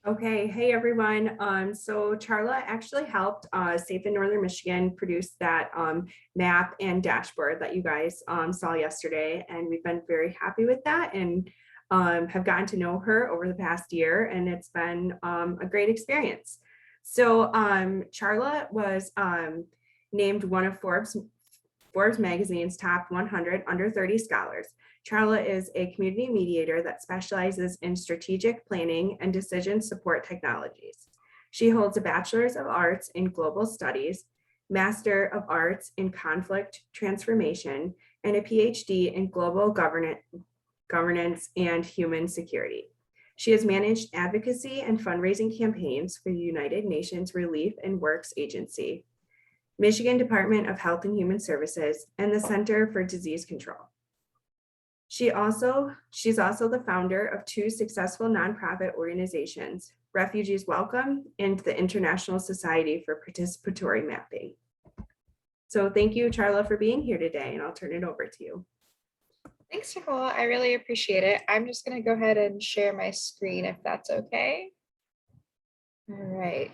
Okay, hey everyone. So Charla actually helped Safe in Northern Michigan produce that map and dashboard that you guys saw yesterday, and we've been very happy with that and have gotten to know her over the past year, and it's been a great experience. So Charla was named one of Forbes magazine's top 100 under 30 scholars. Charla is a community mediator that specializes in strategic planning and decision support technologies. She holds a Bachelor's of Arts in Global Studies, Master of Arts in Conflict Transformation, and a PhD in Global Governance and Human Security. She has managed advocacy and fundraising campaigns for the United Nations Relief and Works Agency, Michigan Department of Health and Human Services, and the Center for Disease Control. She's also the founder of two successful nonprofit organizations, Refugees Welcome and the International Society for Participatory Mapping. So thank you, Charla, for being here today, and I'll turn it over to you. Thanks, Nicole. I really appreciate it. I'm just going to go ahead and share my screen if that's okay. All right.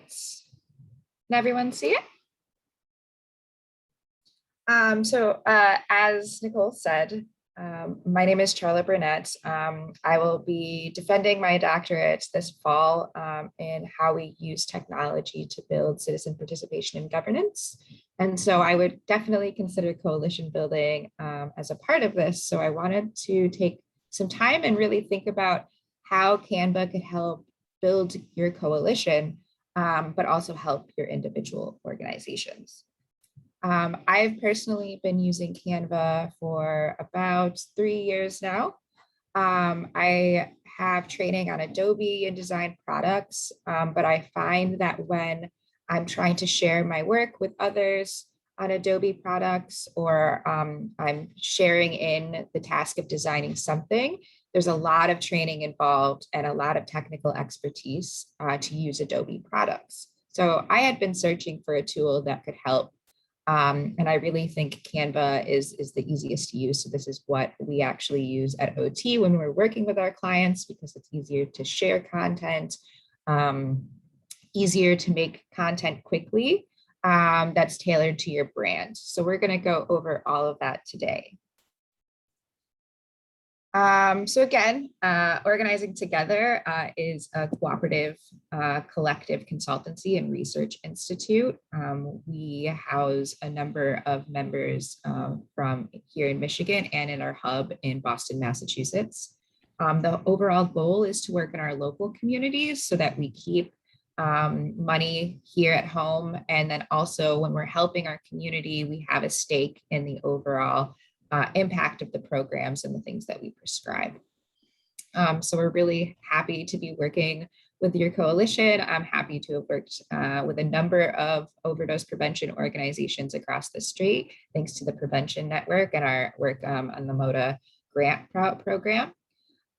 Can everyone see it? As Nicole said, my name is Charla Burnett. I will be defending my doctorate this fall in how we use technology to build citizen participation and governance. And so I would definitely consider coalition building as a part of this. So I wanted to take some time and really think about how Canva could help build your coalition, but also help your individual organizations. I've personally been using Canva for about 3 years now. I have training on Adobe and design products, but I find that when I'm trying to share my work with others on Adobe products, or I'm sharing in the task of designing something, there's a lot of training involved and a lot of technical expertise to use Adobe products. So I had been searching for a tool that could help. And I really think Canva is the easiest to use. So this is what we actually use at OT when we're working with our clients, because it's easier to share content, easier to make content quickly that's tailored to your brand. So we're going to go over all of that today. So again, Organizing Together is a cooperative, collective consultancy and research institute. We house a number of members from here in Michigan and in our hub in Boston, Massachusetts. The overall goal is to work in our local communities so that we keep money here at home. And then also when we're helping our community, we have a stake in the overall impact of the programs and the things that we prescribe. So we're really happy to be working with your coalition. I'm happy to have worked with a number of overdose prevention organizations across the state, thanks to the Prevention Network and our work on the MODA grant program.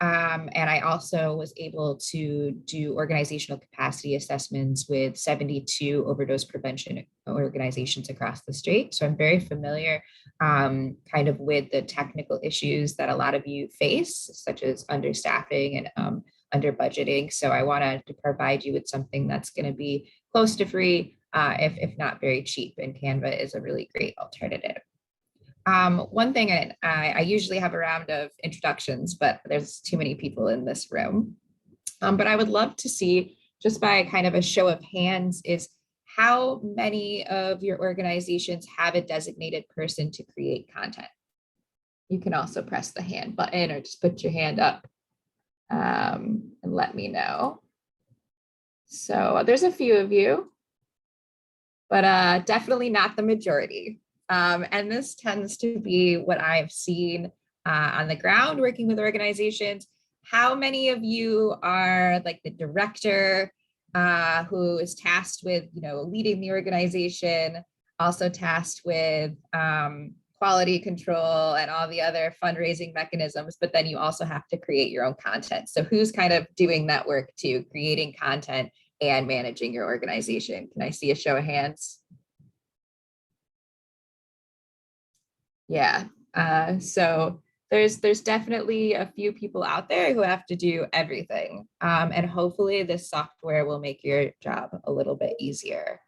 And I also was able to do organizational capacity assessments with 72 overdose prevention organizations across the state. So I'm very familiar kind of with the technical issues that a lot of you face, such as understaffing and under budgeting. So I wanted to provide you with something that's going to be close to free, if not very cheap. And Canva is a really great alternative. One thing, and I usually have a round of introductions, but there's too many people in this room. But I would love to see, just by kind of a show of hands, is how many of your organizations have a designated person to create content? You can also press the hand button or just put your hand up and let me know. So there's a few of you, but definitely not the majority. And this tends to be what I've seen on the ground working with organizations. How many of you are like the director who is tasked with, leading the organization, also tasked with quality control and all the other fundraising mechanisms, but then you also have to create your own content. So who's kind of doing that work too, creating content and managing your organization? Can I see a show of hands? Yeah, so there's definitely a few people out there who have to do everything. And hopefully this software will make your job a little bit easier.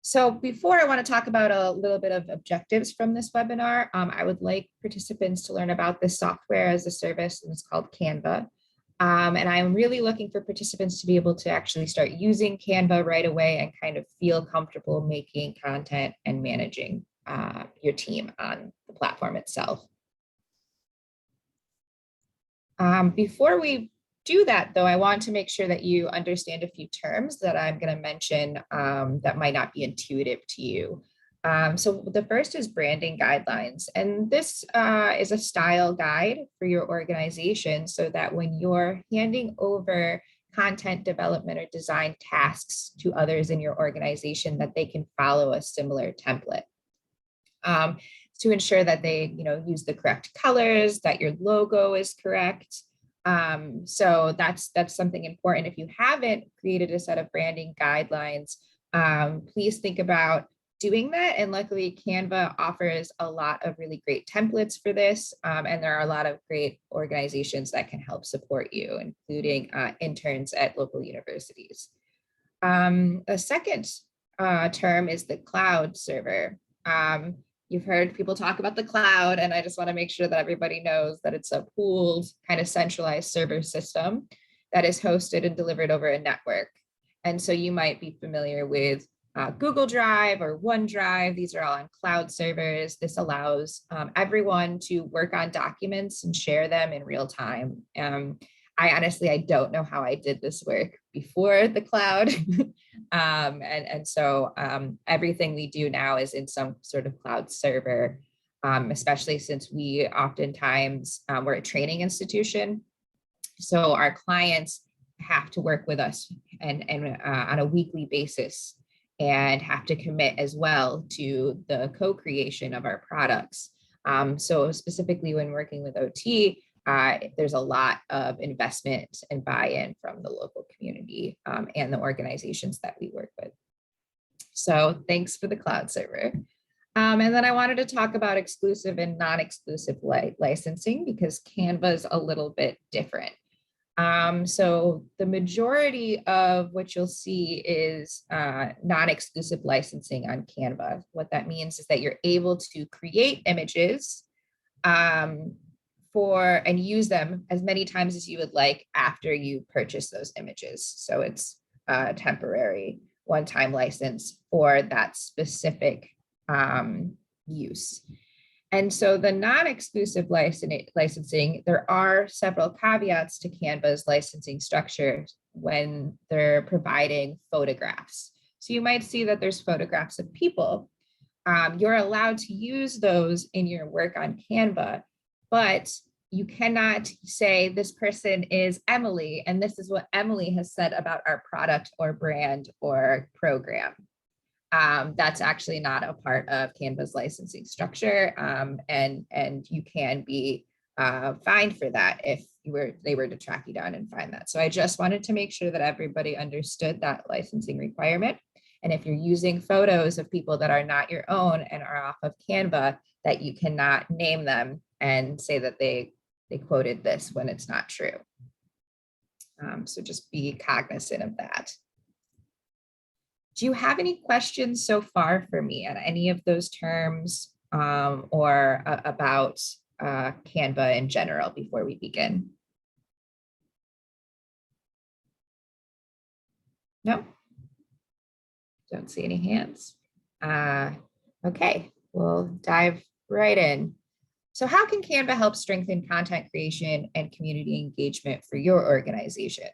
So before I want to talk about a little bit of objectives from this webinar, I would like participants to learn about this software as a service, and it's called Canva. And I'm really looking for participants to be able to actually start using Canva right away and kind of feel comfortable making content and managing your team on the platform itself. Before we do that, though, I want to make sure that you understand a few terms that I'm going to mention that might not be intuitive to you. So the first is branding guidelines, and this is a style guide for your organization so that when you're handing over content development or design tasks to others in your organization, that they can follow a similar template. To ensure that they, use the correct colors, that your logo is correct. So that's something important. If you haven't created a set of branding guidelines, please think about doing that. And luckily, Canva offers a lot of really great templates for this. And there are a lot of great organizations that can help support you, including interns at local universities. A second term is the cloud server. You've heard people talk about the cloud, and I just want to make sure that everybody knows that it's a pooled, kind of centralized server system that is hosted and delivered over a network. And so you might be familiar with Google Drive or OneDrive. These are all on cloud servers. This allows everyone to work on documents and share them in real time. I don't know how I did this work before the cloud. So everything we do now is in some sort of cloud server, especially since we oftentimes, we're a training institution. So our clients have to work with us and on a weekly basis and have to commit as well to the co-creation of our products. So specifically when working with OT, there's a lot of investment and buy-in from the local community and the organizations that we work with. So thanks for the cloud server. And then I wanted to talk about exclusive and non-exclusive licensing because Canva is a little bit different. So the majority of what you'll see is non-exclusive licensing on Canva. What that means is that you're able to create images and use them as many times as you would like after you purchase those images. So it's a temporary one-time license for that specific use. And so the non-exclusive licensing, there are several caveats to Canva's licensing structure when they're providing photographs. So you might see that there's photographs of people. You're allowed to use those in your work on Canva, but you cannot say this person is Emily, and this is what Emily has said about our product or brand or program. That's actually not a part of Canva's licensing structure, and you can be fined for that if they were to track you down and find that. So I just wanted to make sure that everybody understood that licensing requirement. And if you're using photos of people that are not your own and are off of Canva, that you cannot name them and say that they quoted this when it's not true. So just be cognizant of that. Do you have any questions so far for me on any of those terms or about Canva in general before we begin? No? Don't see any hands. Okay, we'll dive right in. So how can Canva help strengthen content creation and community engagement for your organization?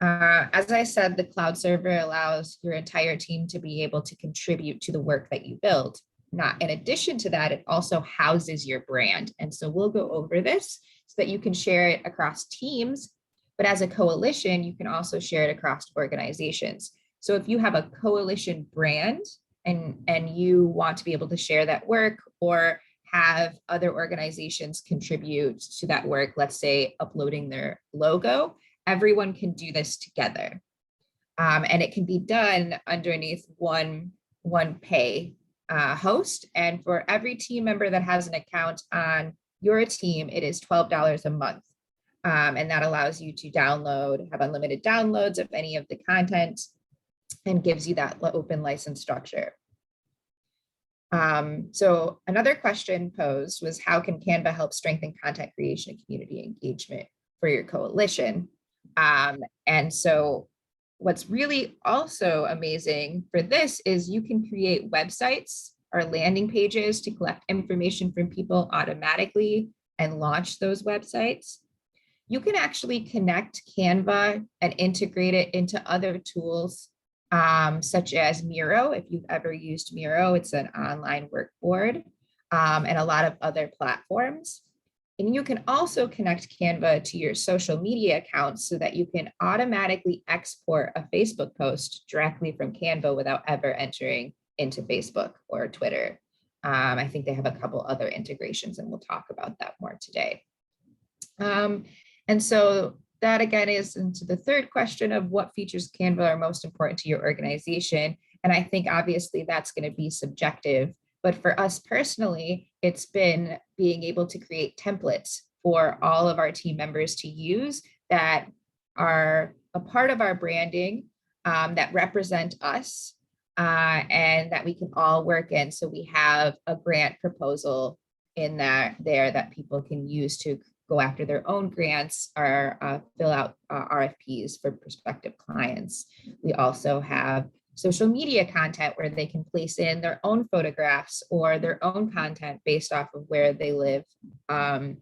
As I said, the cloud server allows your entire team to be able to contribute to the work that you build. Not in addition to that, it also houses your brand. And so we'll go over this so that you can share it across teams, but as a coalition, you can also share it across organizations. So if you have a coalition brand and you want to be able to share that work or have other organizations contribute to that work, let's say uploading their logo, everyone can do this together. And it can be done underneath one pay host. And for every team member that has an account on your team, it is $12 a month. And that allows you to have unlimited downloads of any of the content and gives you that open license structure. So another question posed was, how can Canva help strengthen content creation and community engagement for your coalition? And so what's really also amazing for this is you can create websites or landing pages to collect information from people automatically and launch those websites. You can actually connect Canva and integrate it into other tools, such as Miro. If you've ever used Miro, it's an online work board, and a lot of other platforms. And you can also connect Canva to your social media accounts so that you can automatically export a Facebook post directly from Canva without ever entering into Facebook or Twitter. I think they have a couple other integrations, and we'll talk about that more today. And so that again is into the third question of what features Canva are most important to your organization. And I think obviously that's going to be subjective, but for us personally, it's been being able to create templates for all of our team members to use that are a part of our branding, that represent us, and that we can all work in. So we have a grant proposal in there that people can use to go after their own grants or fill out RFPs for prospective clients. We also have social media content where they can place in their own photographs or their own content based off of where they live. And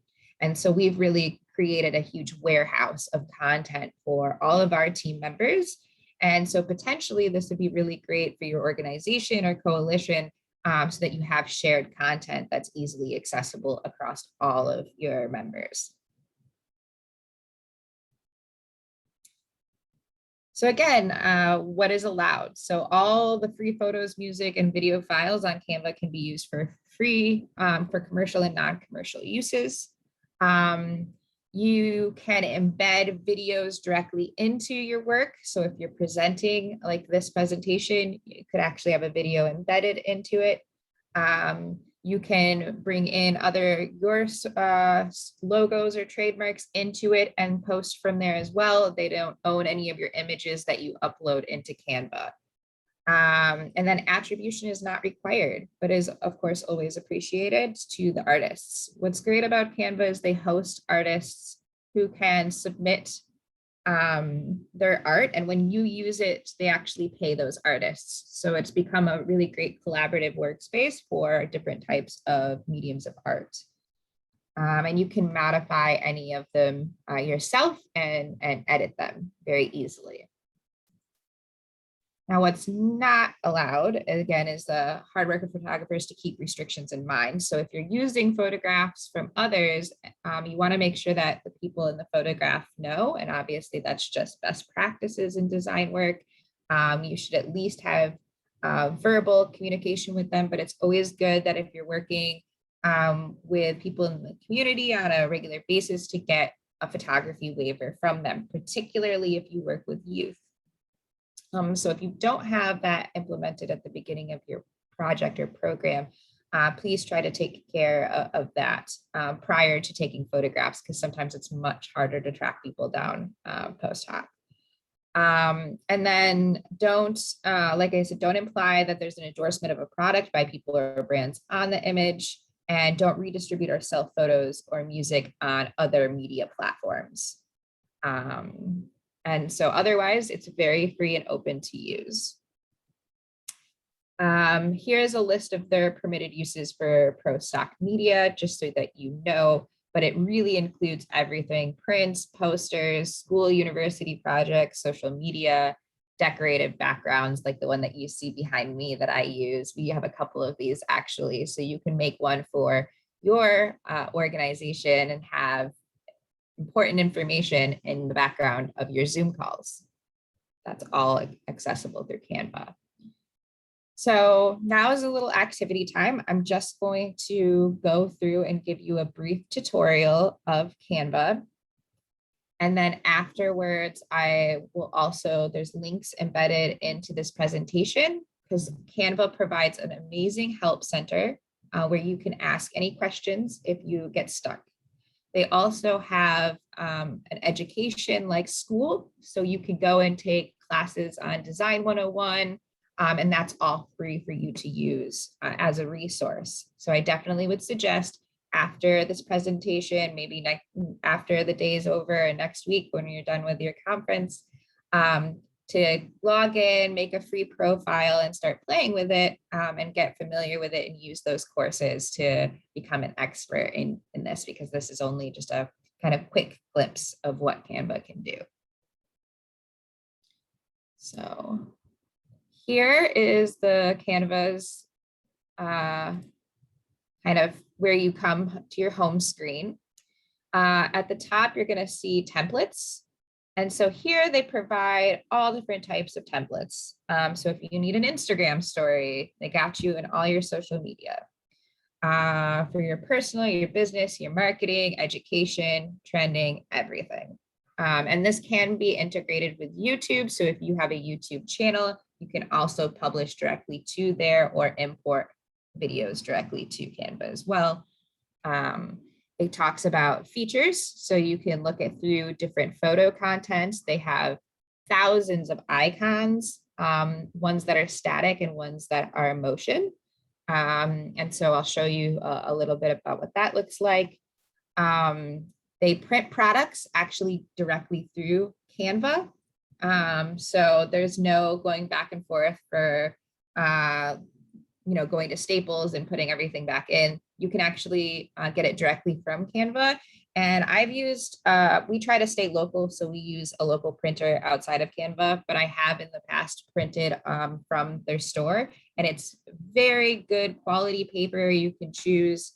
so we've really created a huge warehouse of content for all of our team members. And so potentially this would be really great for your organization or coalition, so that you have shared content that's easily accessible across all of your members. So again, what is allowed? So all the free photos, music, and video files on Canva can be used for free for commercial and non-commercial uses. You can embed videos directly into your work. So if you're presenting like this presentation, you could actually have a video embedded into it. You can bring in your logos or trademarks into it and post from there as well. They don't own any of your images that you upload into Canva. And then attribution is not required, but is of course always appreciated to the artists. What's great about Canva is they host artists who can submit their art, and when you use it, they actually pay those artists. So it's become a really great collaborative workspace for different types of mediums of art. And you can modify any of them yourself and edit them very easily. Now, what's not allowed, again, is the hard work of photographers to keep restrictions in mind. So if you're using photographs from others, you want to make sure that the people in the photograph know, and obviously that's just best practices in design work. You should at least have verbal communication with them, but it's always good that if you're working with people in the community on a regular basis to get a photography waiver from them, particularly if you work with youth. So if you don't have that implemented at the beginning of your project or program, please try to take care of that prior to taking photographs, because sometimes it's much harder to track people down post-hoc. And then don't, like I said, don't imply that there's an endorsement of a product by people or brands on the image, and don't redistribute or sell photos or music on other media platforms. And so otherwise, it's very free and open to use. Here's a list of their permitted uses for pro stock media, just so that you know, but it really includes everything: prints, posters, school, university projects, social media, decorative backgrounds, like the one that you see behind me that I use. We have a couple of these actually, so you can make one for your organization and have important information in the background of your Zoom calls. That's all accessible through Canva. So now is a little activity time. I'm just going to go through and give you a brief tutorial of Canva. And then afterwards, I will also, there's links embedded into this presentation because Canva provides an amazing help center where you can ask any questions if you get stuck. They also have an education like school, so you can go and take classes on Design 101, and that's all free for you to use as a resource. So I definitely would suggest after this presentation, maybe after the day is over and next week when you're done with your conference, to log in, make a free profile and start playing with it and get familiar with it and use those courses to become an expert in this, because this is only just a kind of quick glimpse of what Canva can do. So here is the Canva's kind of where you come to your home screen. At the top, you're going to see templates. And so here they provide all different types of templates. So if you need an Instagram story, they got you in all your social media. For your personal, your business, your marketing, education, trending, everything. And this can be integrated with YouTube. So if you have a YouTube channel, you can also publish directly to there or import videos directly to Canva as well. It talks about features, so you can look at through different photo contents. They have thousands of icons, ones that are static and ones that are in motion. And so I'll show you a little bit about what that looks like. They print products actually directly through Canva. So there's no going back and forth for going to Staples and putting everything back in. You can actually get it directly from Canva. And I've used, we try to stay local, so we use a local printer outside of Canva, but I have in the past printed from their store, and it's very good quality paper. You can choose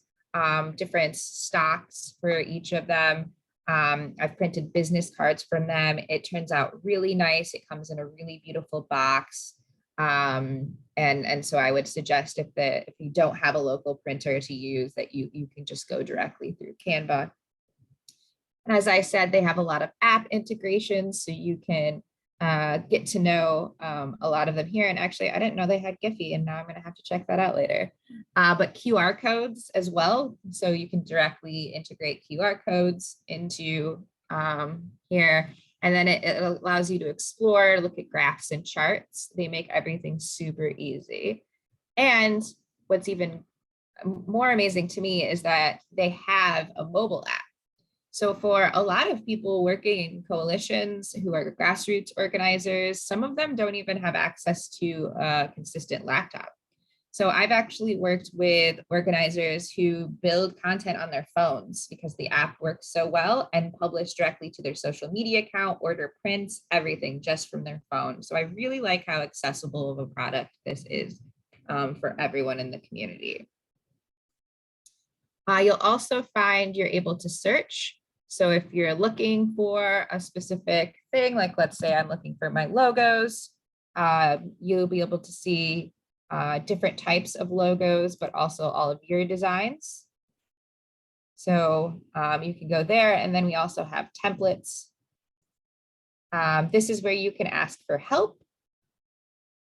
different stocks for each of them. I've printed business cards from them. It turns out really nice. It comes in a really beautiful box. And so I would suggest if you don't have a local printer to use, that you can just go directly through Canva. And as I said, they have a lot of app integrations, so you can get to know a lot of them here. And actually, I didn't know they had Giphy, and now I'm going to have to check that out later. But QR codes as well, so you can directly integrate QR codes into here. And then it allows you to explore, look at graphs and charts. They make everything super easy. And what's even more amazing to me is that they have a mobile app. So for a lot of people working in coalitions who are grassroots organizers, some of them don't even have access to a consistent laptop. So I've actually worked with organizers who build content on their phones because the app works so well, and publish directly to their social media account, order prints, everything just from their phone. So I really like how accessible of a product this is for everyone in the community. You'll also find you're able to search. So if you're looking for a specific thing, like let's say I'm looking for my logos, you'll be able to see different types of logos, but also all of your designs. So you can go there, and then we also have templates. This is where you can ask for help.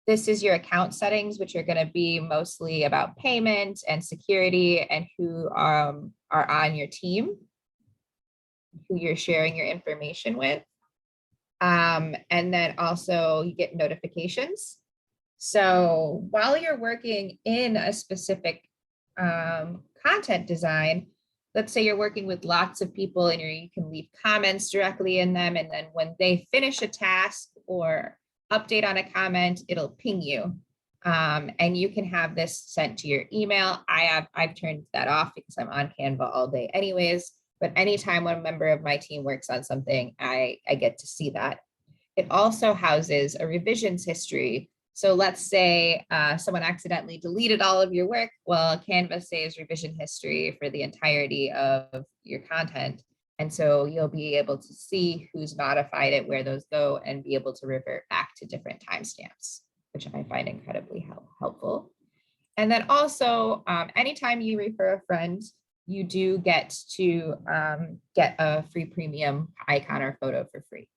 This is your account settings, which are going to be mostly about payment and security and who are on your team, who you're sharing your information with. And then also you get notifications. So while you're working in a specific content design, let's say you're working with lots of people and you can leave comments directly in them. And then when they finish a task or update on a comment, it'll ping you. And you can have this sent to your email. I've turned that off because I'm on Canva all day anyways. But anytime one member of my team works on something, I get to see that. It also houses a revisions history. So let's say someone accidentally deleted all of your work. Well, Canva saves revision history for the entirety of your content. And so you'll be able to see who's modified it, where those go, and be able to revert back to different timestamps, which I find incredibly helpful. And then also, anytime you refer a friend, you do get to get a free premium icon or photo for free.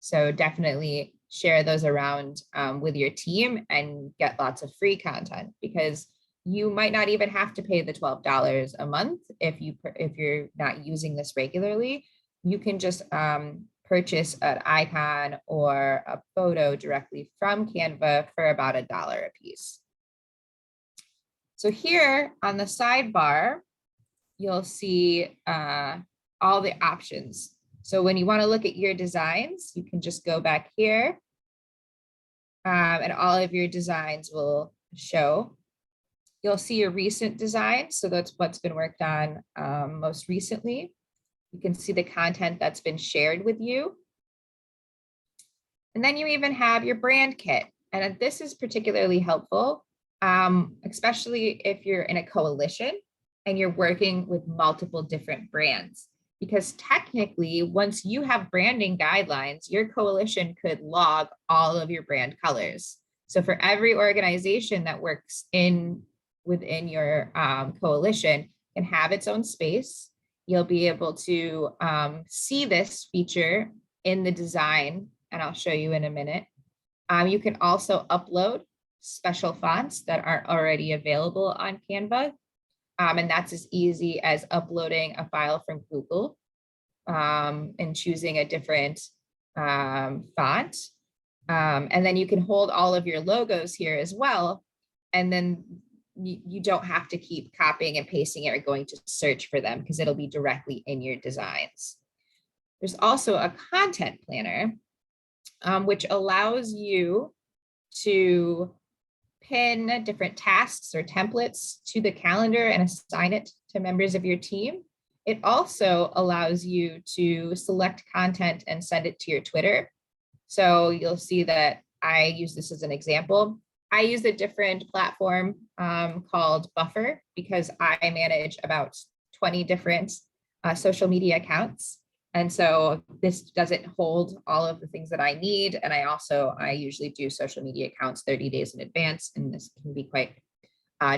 So definitely share those around with your team and get lots of free content, because you might not even have to pay the $12 a month if you're not using this regularly. You can just purchase an icon or a photo directly from Canva for about $1 a piece. So here on the sidebar, you'll see all the options. So when you want to look at your designs, you can just go back here and all of your designs will show. You'll see your recent design. So that's what's been worked on most recently. You can see the content that's been shared with you. And then you even have your brand kit. And this is particularly helpful, especially if you're in a coalition and you're working with multiple different brands. Because technically, once you have branding guidelines, your coalition could log all of your brand colors. So for every organization that works within your coalition can have its own space, you'll be able to see this feature in the design, and I'll show you in a minute. You can also upload special fonts that aren't already available on Canva. And that's as easy as uploading a file from Google and choosing a different font. And then you can hold all of your logos here as well. And then you don't have to keep copying and pasting it or going to search for them, because it'll be directly in your designs. There's also a content planner, which allows you to pin different tasks or templates to the calendar and assign it to members of your team. It also allows you to select content and send it to your Twitter. So you'll see that I use this as an example. I use a different platform called Buffer, because I manage about 20 different social media accounts. And so this doesn't hold all of the things that I need. And I usually do social media accounts 30 days in advance, and this can be quite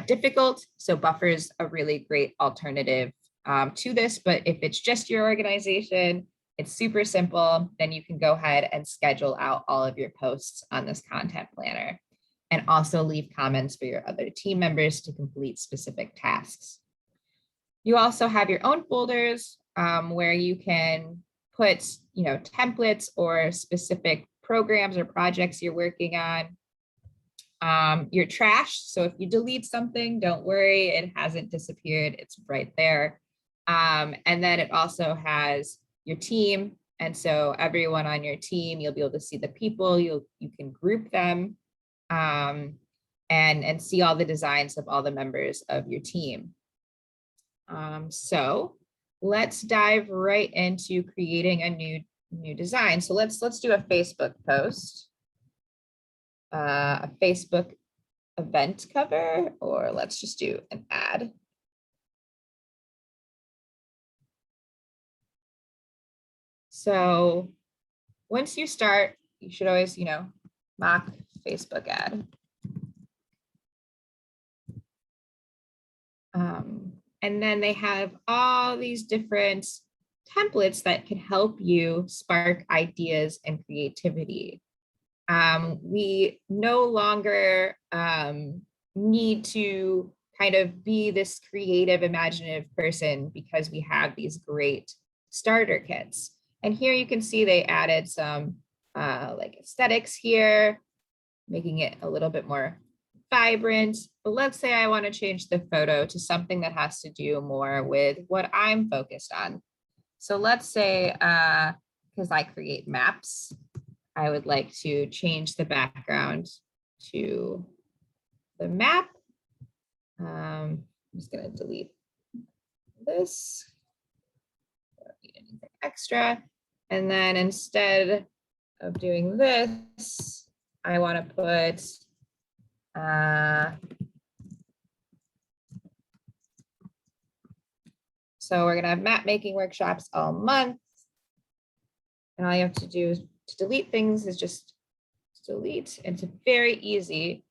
difficult. So Buffer is a really great alternative to this. But if it's just your organization, it's super simple. Then you can go ahead and schedule out all of your posts on this content planner, and also leave comments for your other team members to complete specific tasks. You also have your own folders where you can put, templates or specific programs or projects you're working on. Your trash. So if you delete something, don't worry, it hasn't disappeared. It's right there. And then it also has your team. And so everyone on your team, you'll be able to see the people, you can group them and see all the designs of all the members of your team. So let's dive right into creating a new design. So let's do a Facebook post, a Facebook event cover, or let's just do an ad. So once you start, you should always, mock Facebook ad. And then they have all these different templates that can help you spark ideas and creativity. We no longer need to kind of be this creative, imaginative person, because we have these great starter kits. And here you can see they added some like aesthetics here, making it a little bit more vibrant. But let's say I want to change the photo to something that has to do more with what I'm focused on. So let's say, because I create maps, I would like to change the background to the map. I'm just going to delete this. Don't need anything extra. And then instead of doing this, I want to put so we're going to have map making workshops all month. And all you have to do to delete things is just delete. It's very easy.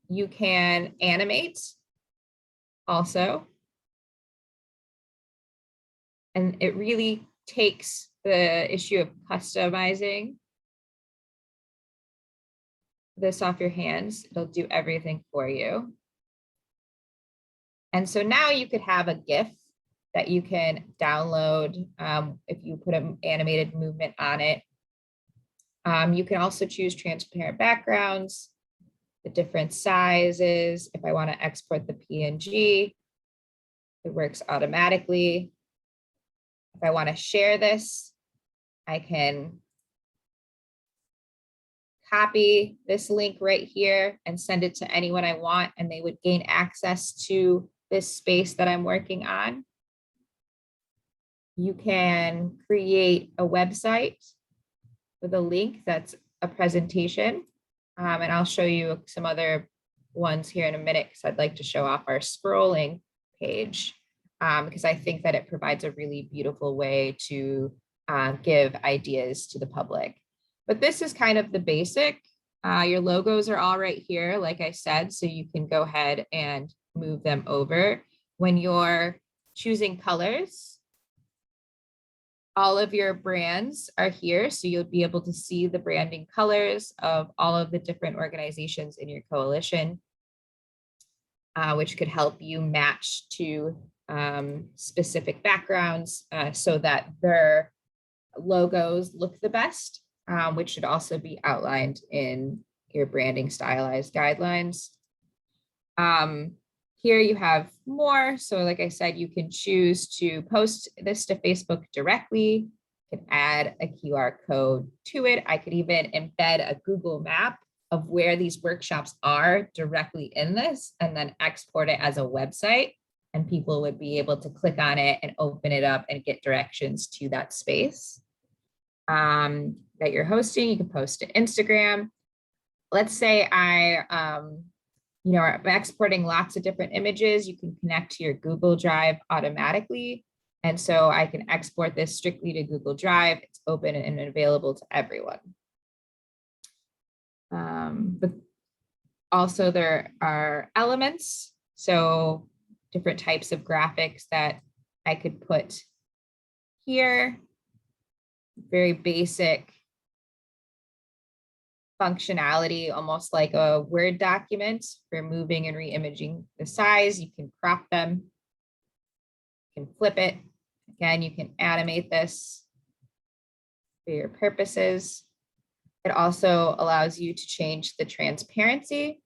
You can animate also. And it really takes the issue of customizing this off your hands. It'll do everything for you. And so now you could have a GIF that you can download if you put an animated movement on it. You can also choose transparent backgrounds, the different sizes. If I want to export the PNG, it works automatically. If I want to share this, I can copy this link right here and send it to anyone I want, and they would gain access to this space that I'm working on. You can create a website with a link that's a presentation. And I'll show you some other ones here in a minute because I'd like to show off our scrolling page because I think that it provides a really beautiful way to give ideas to the public. But this is kind of the basic. Your logos are all right here, like I said, so you can go ahead and move them over. When you're choosing colors, all of your brands are here, so you'll be able to see the branding colors of all of the different organizations in your coalition, which could help you match to specific backgrounds so that their logos look the best, which should also be outlined in your branding stylized guidelines. Here you have more. So like I said, you can choose to post this to Facebook directly. You can add a QR code to it. I could even embed a Google map of where these workshops are directly in this and then export it as a website. And people would be able to click on it and open it up and get directions to that space that you're hosting. You can post to Instagram. Let's say I'm exporting lots of different images. You can connect to your Google Drive automatically. And so I can export this strictly to Google Drive. It's open and available to everyone. But also there are elements. So different types of graphics that I could put here. Very basic functionality, almost like a Word document for moving and re-imaging the size. You can crop them, you can flip it. Again, you can animate this for your purposes. It also allows you to change the transparency.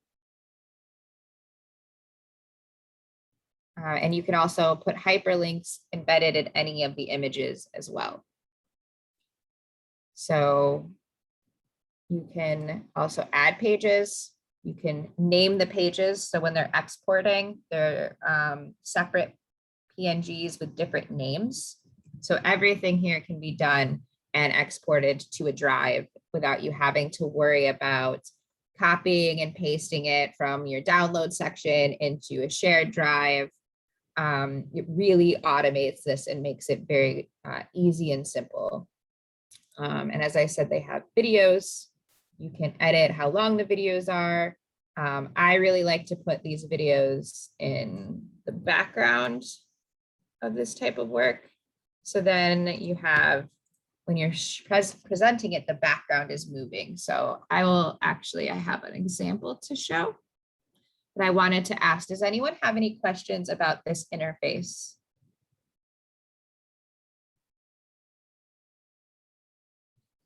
And you can also put hyperlinks embedded in any of the images as well. So you can also add pages. You can name the pages. So when they're exporting, they're separate PNGs with different names. So everything here can be done and exported to a drive without you having to worry about copying and pasting it from your download section into a shared drive. It really automates this and makes it very easy and simple. And as I said, they have videos. You can edit how long the videos are. I really like to put these videos in the background of this type of work. So then you have, when you're presenting it, the background is moving. So I have an example to show. But I wanted to ask, does anyone have any questions about this interface?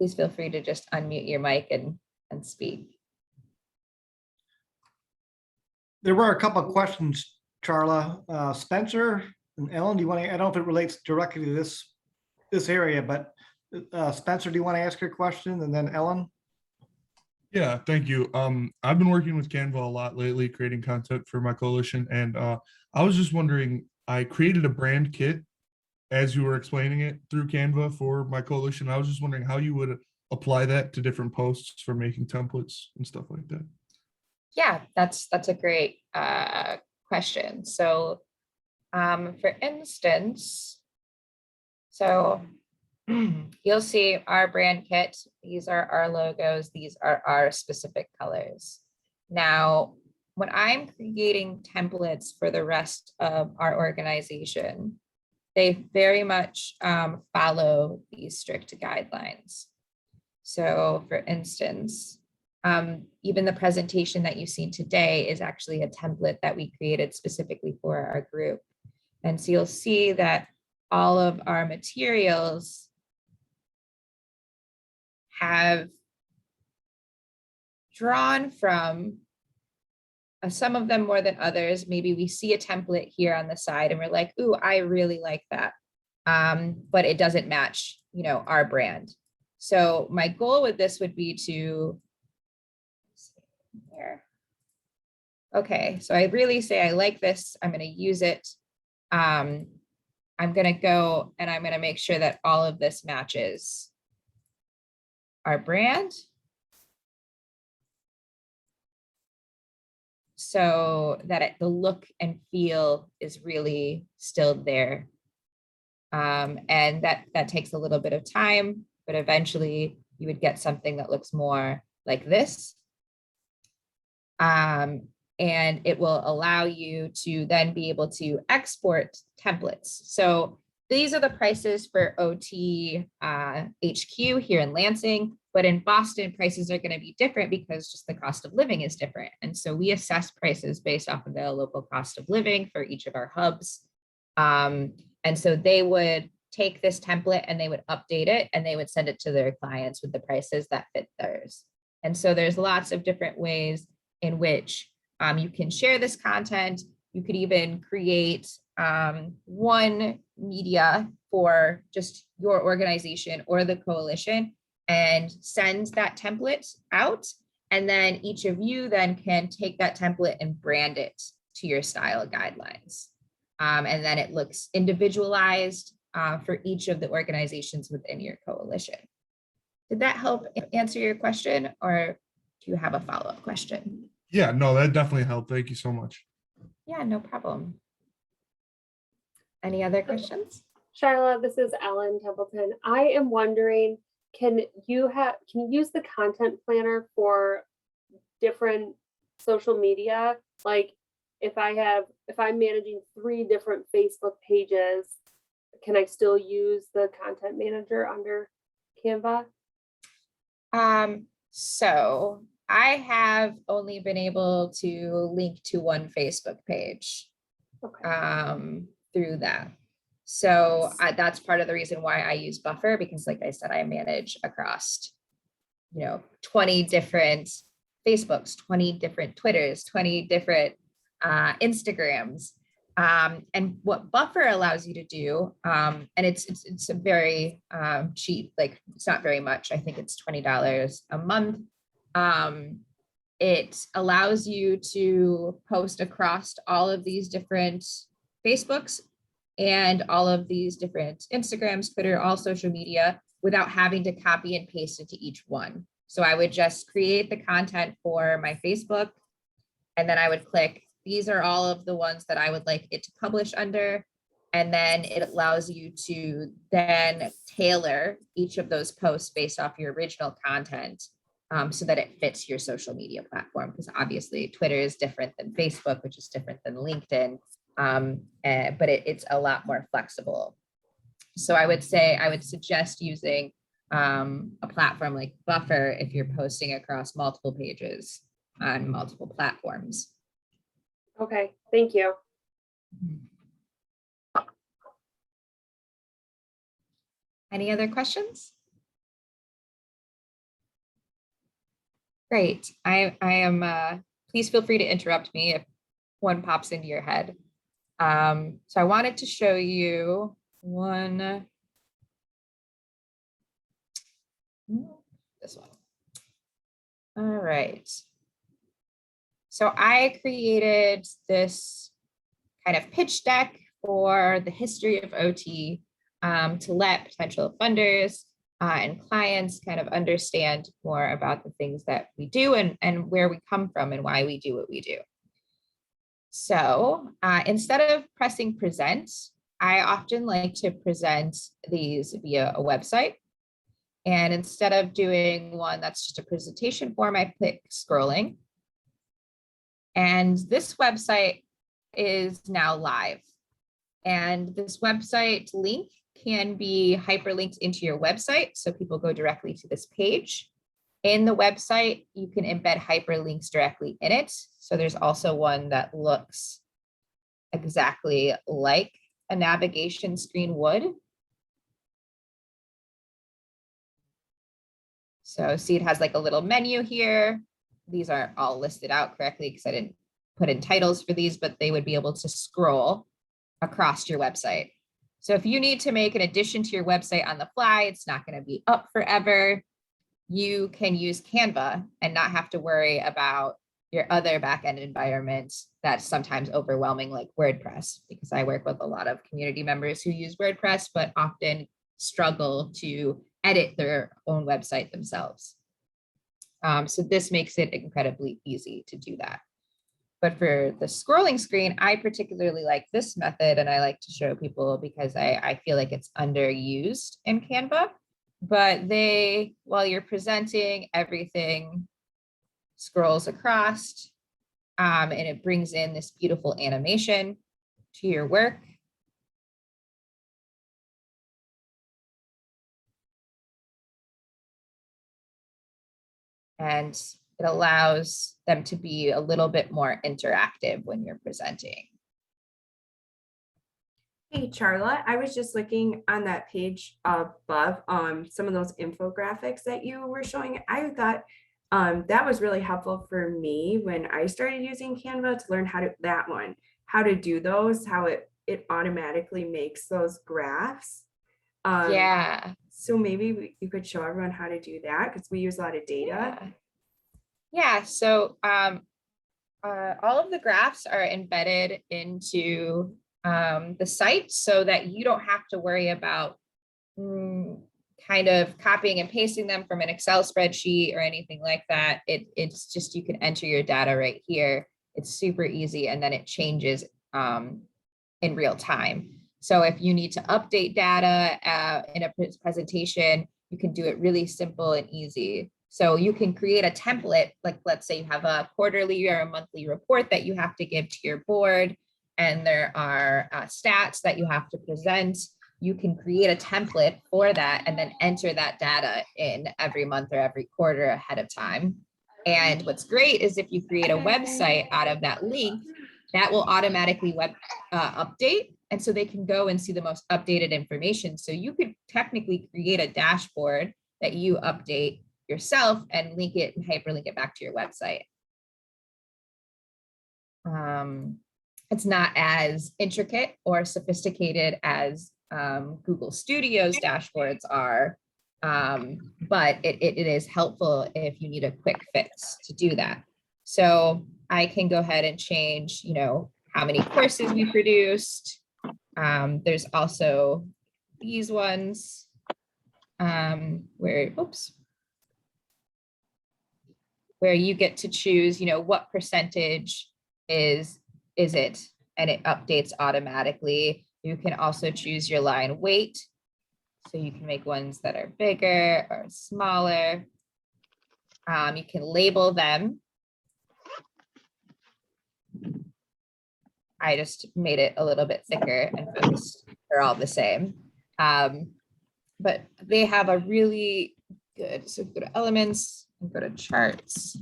Please feel free to just unmute your mic and speak. There were a couple of questions, Charla. Spencer and Ellen, do you want to, I don't know if it relates directly to this area, but Spencer, do you want to ask your question? And then Ellen? Yeah, thank you. I've been working with Canva a lot lately, creating content for my coalition. And I was just wondering, I created a brand kit as you were explaining it through Canva for my coalition. I was just wondering how you would apply that to different posts for making templates and stuff like that. Yeah, that's a great question. So for instance, so you'll see our brand kit. These are our logos. These are our specific colors. Now, when I'm creating templates for the rest of our organization, they very much follow these strict guidelines. So for instance, Even the presentation that you've seen today is actually a template that we created specifically for our group. And so you'll see that all of our materials have drawn from some of them more than others. Maybe we see a template here on the side and we're like, ooh, I really like that. But it doesn't match, our brand. So my goal with this would be to, okay, so I really say I like this. I'm going to use it. I'm going to go and I'm going to make sure that all of this matches our brand. So that the look and feel is really still there. And that takes a little bit of time, but eventually you would get something that looks more like this. And it will allow you to then be able to export templates. So these are the prices for OT HQ here in Lansing, but in Boston, prices are going to be different because just the cost of living is different. And so we assess prices based off of the local cost of living for each of our hubs. And so they would take this template and they would update it and they would send it to their clients with the prices that fit theirs. And so there's lots of different ways in which you can share this content. You could even create one media for just your organization or the coalition and send that template out. And then each of you then can take that template and brand it to your style guidelines. And then it looks individualized for each of the organizations within your coalition. Did that help answer your question, or do you have a follow-up question? Yeah, no, that definitely helped. Thank you so much. Yeah, no problem. Any other questions? Charla, this is Ellen Templeton. I am wondering, can you use the content planner for different social media? Like if I'm managing 3 different Facebook pages, can I still use the content manager under Canva? So I have only been able to link to one Facebook page through that. So that's part of the reason why I use Buffer, because like I said, I manage across, 20 different Facebooks, 20 different Twitters, 20 different Instagrams. And what Buffer allows you to do, and it's a very cheap, like it's not very much. I think it's $20 a month. It allows you to post across all of these different Facebooks and all of these different Instagrams, Twitter, all social media without having to copy and paste into each one. So I would just create the content for my Facebook, and then I would click, these are all of the ones that I would like it to publish under. And then it allows you to then tailor each of those posts based off your original content so that it fits your social media platform. Because obviously Twitter is different than Facebook, which is different than LinkedIn, but it's a lot more flexible. So I would suggest using a platform like Buffer if you're posting across multiple pages on multiple platforms. Okay, thank you. Any other questions? Great. I am, please feel free to interrupt me if one pops into your head. So I wanted to show you this one. All right. So I created this kind of pitch deck for the history of OT to let potential funders and clients kind of understand more about the things that we do and where we come from and why we do what we do. So instead of pressing present, I often like to present these via a website. And instead of doing one that's just a presentation form, I click scrolling. And this website is now live. And this website link can be hyperlinked into your website, so people go directly to this page. In the website, you can embed hyperlinks directly in it. So there's also one that looks exactly like a navigation screen would. So see, it has like a little menu here. These aren't all listed out correctly because I didn't put in titles for these, but they would be able to scroll across your website. So if you need to make an addition to your website on the fly, it's not going to be up forever. You can use Canva and not have to worry about your other backend environments that's sometimes overwhelming, like WordPress, because I work with a lot of community members who use WordPress, but often struggle to edit their own website themselves. So this makes it incredibly easy to do that. But for the scrolling screen, I particularly like this method, and I like to show people because I feel like it's underused in Canva. But while you're presenting, everything scrolls across, and it brings in this beautiful animation to your work. And it allows them to be a little bit more interactive when you're presenting. Hey, Charla, I was just looking on that page above, some of those infographics that you were showing. I thought that was really helpful for me when I started using Canva to learn how to do those, how it automatically makes those graphs. Yeah. So maybe you could show everyone how to do that because we use a lot of data. Yeah. So all of the graphs are embedded into the site so that you don't have to worry about kind of copying and pasting them from an Excel spreadsheet or anything like that. It's just, you can enter your data right here. It's super easy, and then it changes in real time. So if you need to update data in a presentation, you can do it really simple and easy. So you can create a template, like let's say you have a quarterly or a monthly report that you have to give to your board, and there are stats that you have to present. You can create a template for that and then enter that data in every month or every quarter ahead of time. And what's great is if you create a website out of that link, that will automatically update. And so they can go and see the most updated information. So you could technically create a dashboard that you update yourself and link it and hyperlink it back to your website. It's not as intricate or sophisticated as Google Studio's dashboards are, but it is helpful if you need a quick fix to do that. So I can go ahead and change, how many courses we produced. There's also these ones where you get to choose, what percentage is it, and it updates automatically. You can also choose your line weight. So you can make ones that are bigger or smaller. You can label them. I just made it a little bit thicker and focused. They're all the same. But they have a really good, so go to elements and go to charts.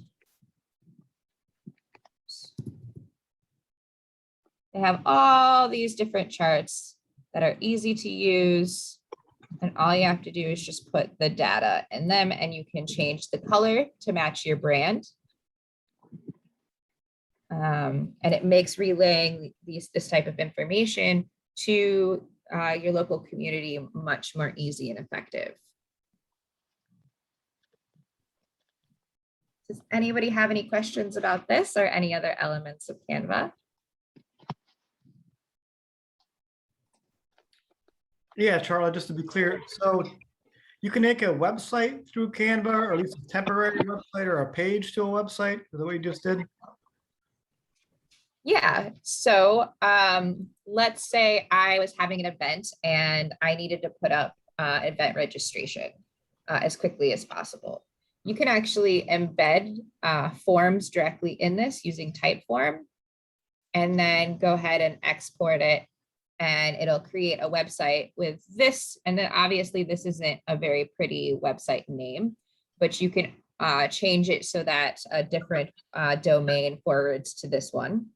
They have all these different charts that are easy to use. And all you have to do is just put the data in them, and you can change the color to match your brand. And it makes relaying this type of information to your local community much more easy and effective. Does anybody have any questions about this or any other elements of Canva? Yeah, Charla, just to be clear, so you can make a website through Canva, or at least a temporary website or a page to a website, is that what you just did? Yeah, so let's say I was having an event and I needed to put up event registration as quickly as possible. You can actually embed forms directly in this using Typeform, and then go ahead and export it, and it'll create a website with this. And then obviously this isn't a very pretty website name, but you can change it so that a different domain forwards to this one.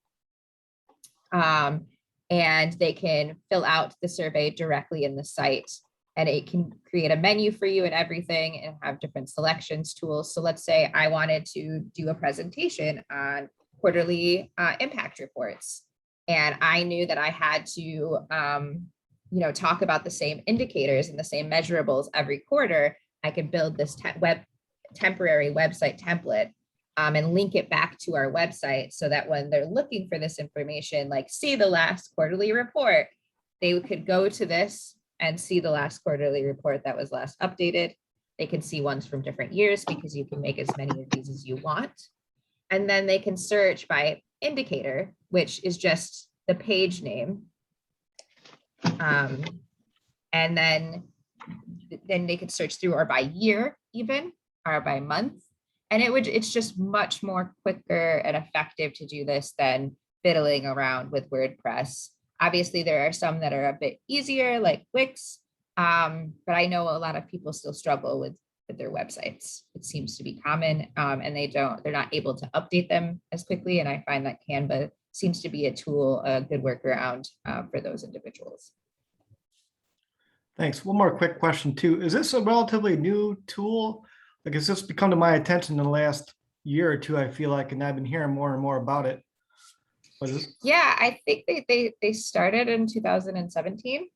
And they can fill out the survey directly in the site, and it can create a menu for you and everything and have different selections tools. So let's say I wanted to do a presentation on quarterly impact reports, and I knew that I had to talk about the same indicators and the same measurables every quarter. I could build this temporary website template and link it back to our website so that when they're looking for this information, like see the last quarterly report, they could go to this and see the last quarterly report that was last updated. They can see ones from different years because you can make as many of these as you want. And then they can search by indicator, which is just the page name. And then they could search through or by year even, or by month. And it's just much more quicker and effective to do this than fiddling around with WordPress. Obviously, there are some that are a bit easier, like Wix, but I know a lot of people still struggle with their websites. It seems to be common, and they're not able to update them as quickly. And I find that Canva seems to be a tool, a good workaround for those individuals. Thanks. One more quick question too. Is this a relatively new tool? Like, it's just become to my attention in the last year or two, I feel like, and I've been hearing more and more about it. Yeah, I think they started in 2017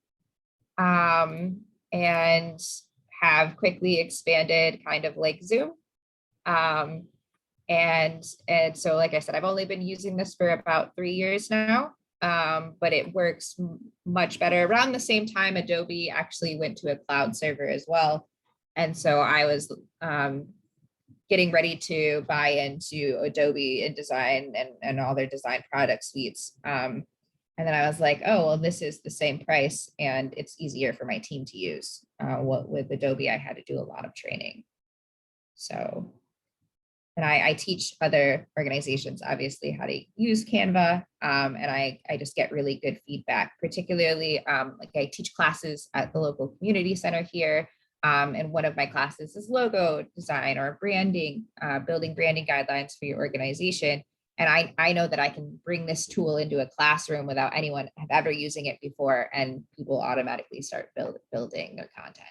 and have quickly expanded, kind of like Zoom. And so, like I said, I've only been using this for about 3 years now, but it works much better. Around the same time, Adobe actually went to a cloud server as well. And so I was getting ready to buy into Adobe InDesign and all their design product suites. And then I was like, oh, well, this is the same price and it's easier for my team to use. With Adobe, I had to do a lot of training. So, and I teach other organizations, obviously, how to use Canva. And I just get really good feedback, particularly like I teach classes at the local community center here. And one of my classes is logo design or branding, building branding guidelines for your organization. And I know that I can bring this tool into a classroom without anyone ever using it before, and people automatically start building their content.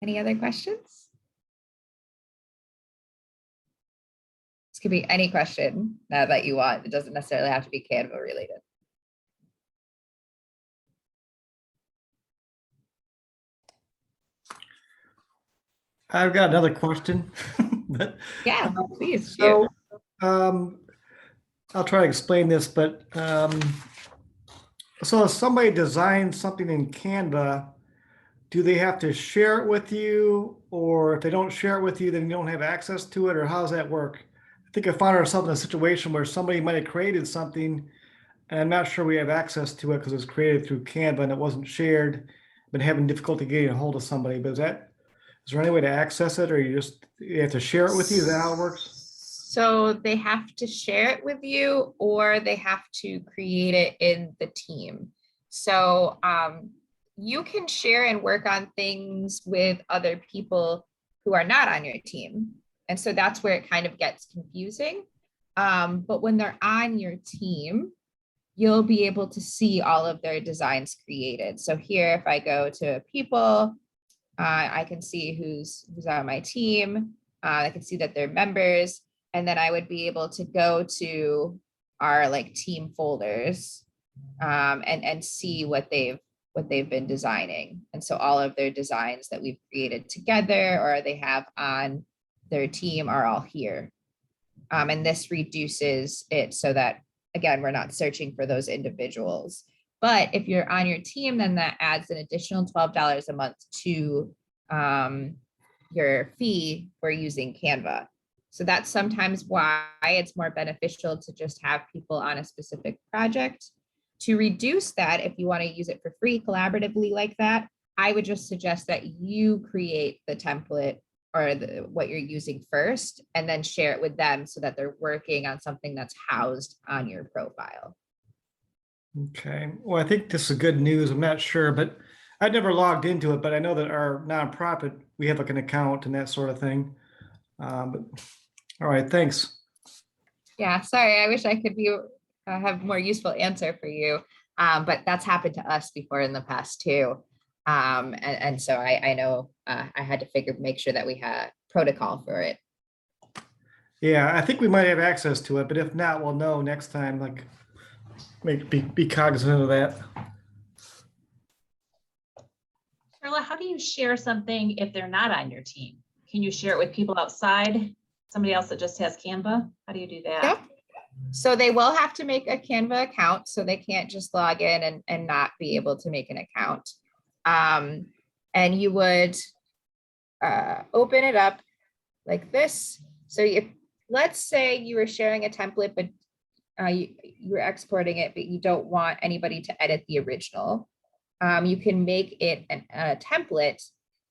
Any other questions? This could be any question that you want. It doesn't necessarily have to be Canva related. I've got another question. But, yeah, please. So, I'll try to explain this, but so if somebody designs something in Canva, do they have to share it with you? Or if they don't share it with you, then you don't have access to it? Or how does that work? I think I found ourselves in a situation where somebody might have created something, and I'm not sure we have access to it because it was created through Canva and it wasn't shared, but having difficulty getting a hold of somebody. But is there any way to access it, or you have to share it with you? Is that how it works? So they have to share it with you, or they have to create it in the team. So you can share and work on things with other people who are not on your team. And so that's where it kind of gets confusing. But when they're on your team, you'll be able to see all of their designs created. So here, if I go to people, I can see who's on my team. I can see that they're members, and then I would be able to go to our like team folders and see what they've been designing. And so all of their designs that we've created together or they have on their team are all here. And this reduces it so that, again, we're not searching for those individuals. But if you're on your team, then that adds an additional $12 a month to your fee for using Canva. So that's sometimes why it's more beneficial to just have people on a specific project. To reduce that, if you want to use it for free collaboratively like that, I would just suggest that you create the template or what you're using first, and then share it with them so that they're working on something that's housed on your profile. Okay. Well, I think this is good news. I'm not sure, but I've never logged into it, but I know that our nonprofit, we have like an account and that sort of thing. But all right, thanks. Yeah, sorry, I wish I could be have a more useful answer for you. But that's happened to us before in the past too. And so I know I had to make sure that we had protocol for it. Yeah, I think we might have access to it, but if not, we'll know next time, like, be cognizant of that. Charla, how do you share something if they're not on your team? Can you share it with people outside? Somebody else that just has Canva? How do you do that? Yep. So they will have to make a Canva account, so they can't just log in and not be able to make an account. And you would open it up like this. So let's say you were sharing a template, but you were exporting it, but you don't want anybody to edit the original. You can make it a template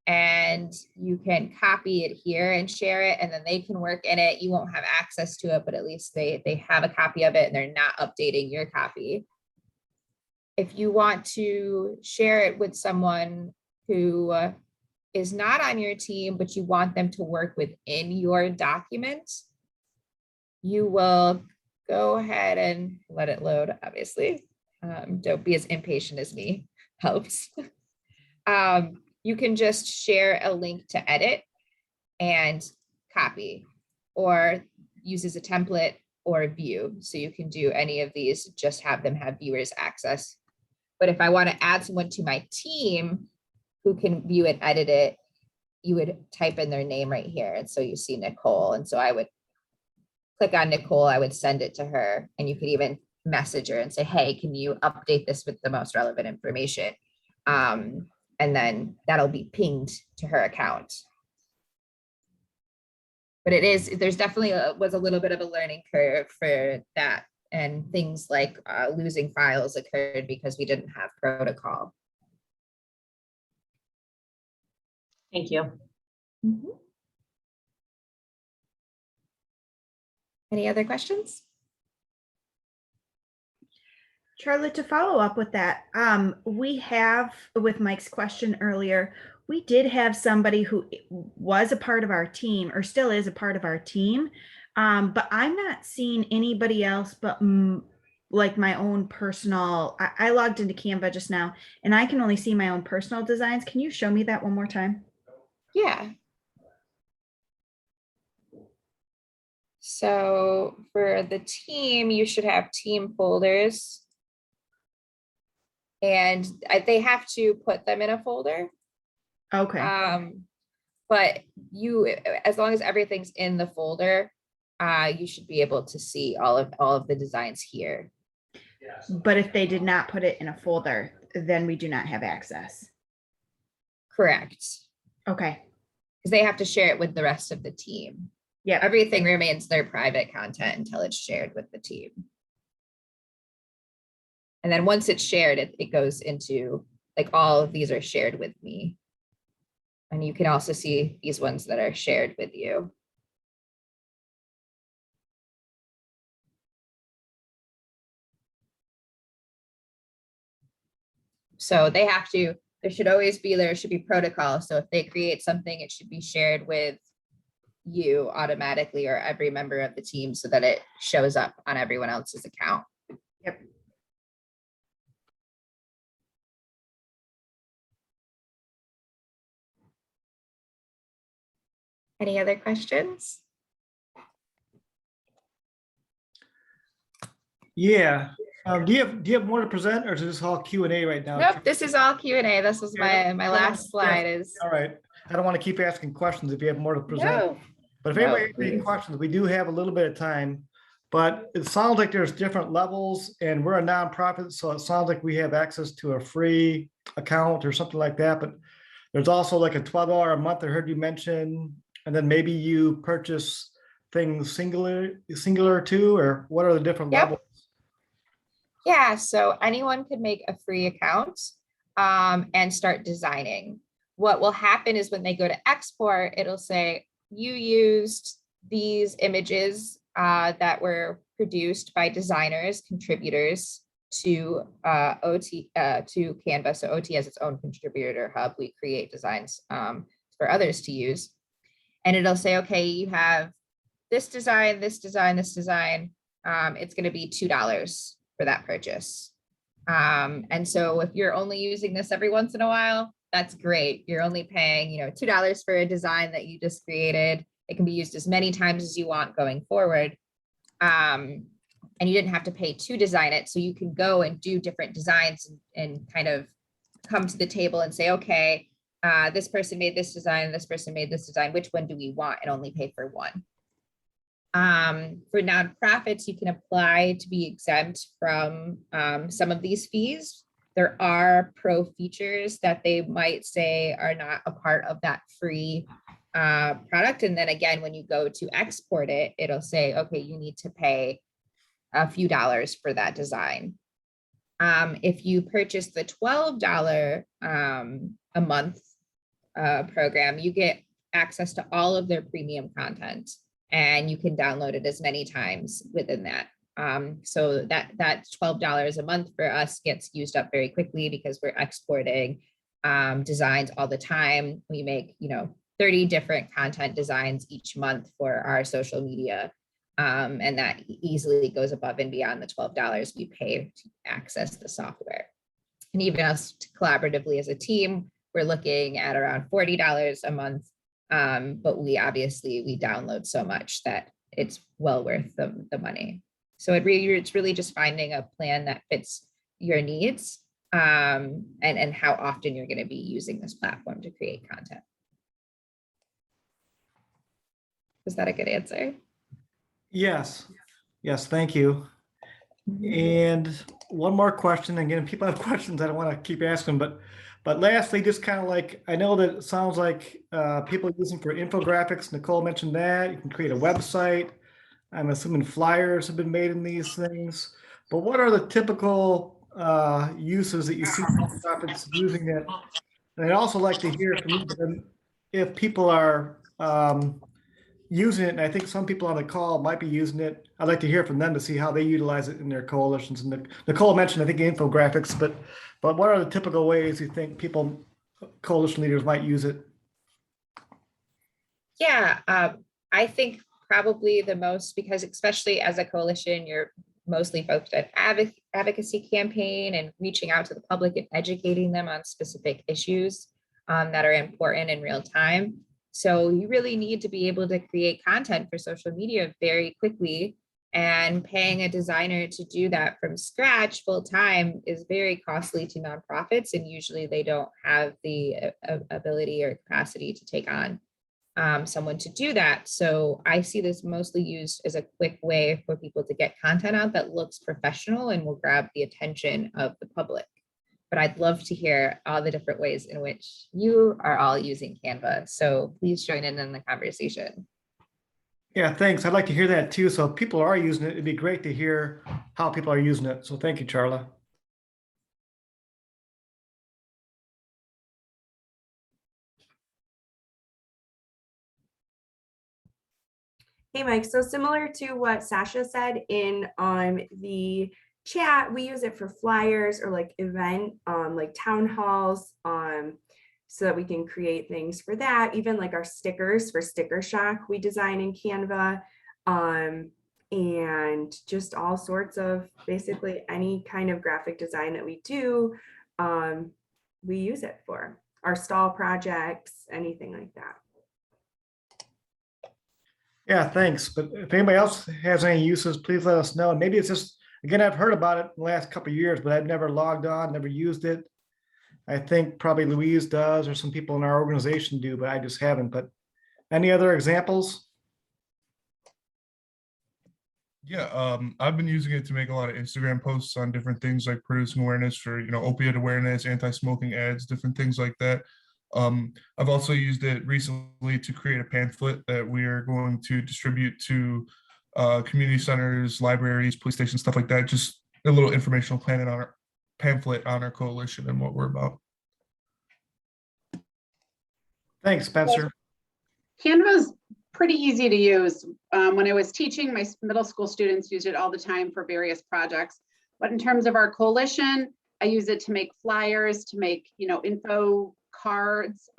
and you can copy it here and share it, and then they can work in it. You won't have access to it, but at least they have a copy of it and they're not updating your copy. If you want to share it with someone who is not on your team, but you want them to work within your document, you will go ahead and let it load, obviously. Don't be as impatient as me, helps. You can just share a link to edit and copy, or use as a template or view. So you can do any of these, just have them have viewers access. But if I want to add someone to my team who can view and edit it, you would type in their name right here. And so you see Nicole. And so I would click on Nicole, I would send it to her, and you could even message her and say, hey, can you update this with the most relevant information? And then that'll be pinged to her account. But there's definitely was a little bit of a learning curve for that. And things like losing files occurred because we didn't have protocol. Thank you. Mm-hmm. Any other questions? Charlotte, to follow up with that, we have, with Mike's question earlier, we did have somebody who was a part of our team or still is a part of our team, but I'm not seeing anybody else but like my own personal, I logged into Canva just now and I can only see my own personal designs. Can you show me that one more time? Yeah. So for the team, you should have team folders. And they have to put them in a folder. Okay. But as long as everything's in the folder, you should be able to see all of the designs here. But if they did not put it in a folder, then we do not have access. Correct. Okay. Because they have to share it with the rest of the team. Yeah. Everything remains their private content until it's shared with the team. And then once it's shared, it goes into, like, all of these are shared with me. And you can also see these ones that are shared with you. So there should be protocol. So if they create something, it should be shared with you automatically or every member of the team so that it shows up on everyone else's account. Yep. Any other questions? Yeah. Do you have more to present, or is this all Q&A right now? Nope, this is all Q&A. This was my last slide is. All right. I don't want to keep asking questions if you have more to present. No. But if No, anybody has any please. questions, we do have a little bit of time. But it sounds like there's different levels, and we're a nonprofit, so it sounds like we have access to a free account or something like that. But there's also like a $12 a month I heard you mention, and then maybe you purchase things singular too, or what are the different Yep. levels? Yeah, so anyone could make a free account and start designing. What will happen is when they go to export, it'll say you used these images that were produced by designers, contributors, to to Canva. So OT has its own contributor hub. We create designs for others to use. And it'll say, okay, you have this design, this design, this design. It's going to be $2 for that purchase. And so if you're only using this every once in a while, that's great. You're only paying, $2 for a design that you just created. It can be used as many times as you want going forward. And you didn't have to pay to design it. So you can go and do different designs and kind of come to the table and say, okay, this person made this design, this person made this design. Which one do we want? And only pay for one. For nonprofits, you can apply to be exempt from some of these fees. There are pro features that they might say are not a part of that free product. And then again, when you go to export it, it'll say, okay, you need to pay a few dollars for that design. If you purchase the $12 a month program, you get access to all of their premium content, and you can download it as many times within that. So that $12 a month for us gets used up very quickly because we're exporting designs all the time. We make 30 different content designs each month for our social media. And that easily goes above and beyond the $12 we pay to access the software. And even us collaboratively as a team, we're looking at around $40 a month. But we download so much that it's well worth the money. So it's really just finding a plan that fits your needs and how often you're going to be using this platform to create content. Was that a good answer? Yes, thank you. And one more question. Again, people have questions. I don't want to keep asking, but lastly, just kind of like, I know that it sounds like people use them for infographics. Nicole mentioned that. You can create a website. I'm assuming flyers have been made in these things. But what are the typical uses that you see nonprofits using it? And I'd also like to hear from you if people are using it, and I think some people on the call might be using it. I'd like to hear from them to see how they utilize it in their coalitions. And Nicole mentioned, I think, infographics, but what are the typical ways you think coalition leaders might use it? Yeah, I think probably the most, because especially as a coalition, you're mostly focused on advocacy campaign and reaching out to the public and educating them on specific issues that are important in real time. So you really need to be able to create content for social media very quickly, and paying a designer to do that from scratch full time is very costly to nonprofits. And usually they don't have the ability or capacity to take on someone to do that. So I see this mostly used as a quick way for people to get content out that looks professional and will grab the attention of the public. But I'd love to hear all the different ways in which you are all using Canva. So please join in the conversation. Yeah, thanks. I'd like to hear that too. So if people are using it, it'd be great to hear how people are using it. So thank you, Charla. Hey, Mike. So similar to what Sasha said in the chat, we use it for flyers or like event, like town halls, so that we can create things for that. Even like our stickers for Sticker Shock, we design in Canva, and just all sorts of basically any kind of graphic design that we do, we use it for our stall projects, anything like that. Yeah, thanks. But if anybody else has any uses, please let us know. And maybe it's just, again, I've heard about it in the last couple of years, but I've never logged on, never used it. I think probably Louise does, or some people in our organization do, but I just haven't. But any other examples? Yeah, I've been using it to make a lot of Instagram posts on different things like producing awareness for, opiate awareness, anti-smoking ads, different things like that. I've also used it recently to create a pamphlet that we are going to distribute to community centers, libraries, police stations, stuff like that. Just a little informational pamphlet on our coalition and what we're about. Thanks, Spencer. Canva's pretty easy to use. When I was teaching, my middle school students used it all the time for various projects. But in terms of our coalition, I use it to make flyers, to make, info cards,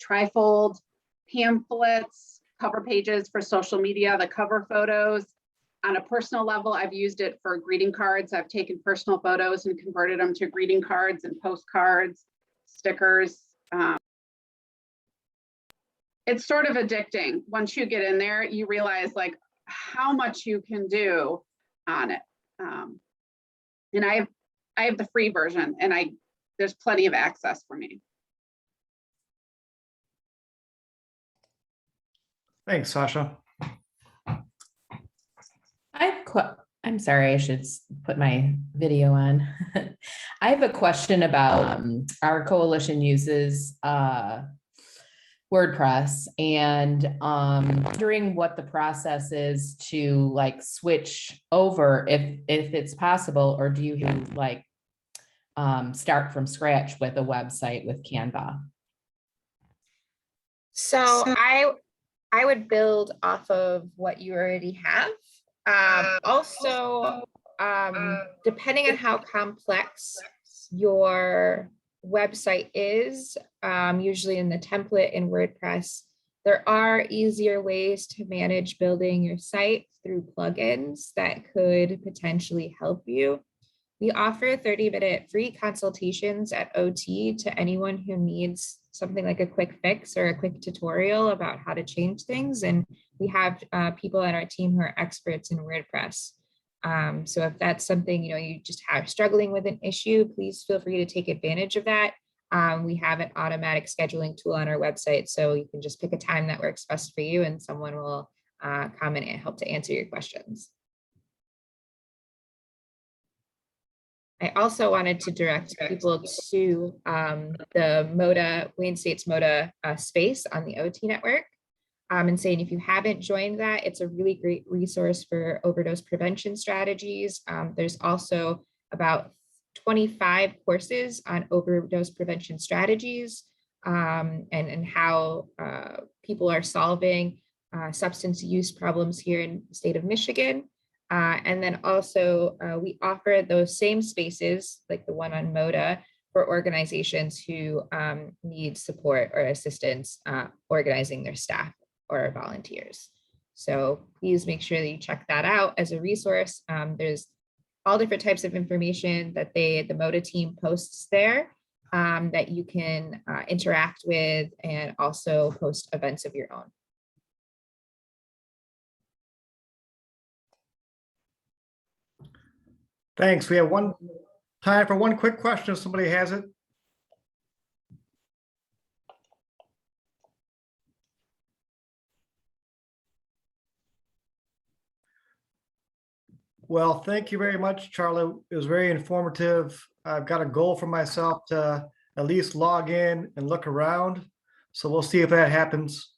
trifold, pamphlets, cover pages for social media, the cover photos. On a personal level, I've used it for greeting cards. I've taken personal photos and converted them to greeting cards and postcards, stickers. It's sort of addicting. Once you get in there, you realize like how much you can do on it. And I have the free version, and there's plenty of access for me. Thanks, Sasha. I'm sorry, I should put my video on. I have a question about our coalition uses WordPress, and wondering what the process is to like switch over, if it's possible, or do you like start from scratch with a website with Canva? So I would build off of what you already have. Depending on how complex your website is, usually in the template in WordPress, there are easier ways to manage building your site through plugins that could potentially help you. We offer 30-minute free consultations at OT to anyone who needs something like a quick fix or a quick tutorial about how to change things. And we have people on our team who are experts in WordPress. So if that's something, you just have struggling with an issue, please feel free to take advantage of that. We have an automatic scheduling tool on our website, so you can just pick a time that works best for you and someone will come in and help to answer your questions. I also wanted to direct people to the MODA, Wayne State's MODA space on the OT network, and saying if you haven't joined that, it's a really great resource for overdose prevention strategies. There's also about 25 courses on overdose prevention strategies and how people are solving substance use problems here in the state of Michigan. And then also we offer those same spaces like the one on MODA for organizations who need support or assistance organizing their staff or volunteers. So please make sure that you check that out as a resource. There's all different types of information that the MODA team posts there that you can interact with and also post events of your own. Thanks. We have time for one quick question if somebody has it. Well, thank you very much, Charlie. It was very informative. I've got a goal for myself to at least log in and look around. So we'll see if that happens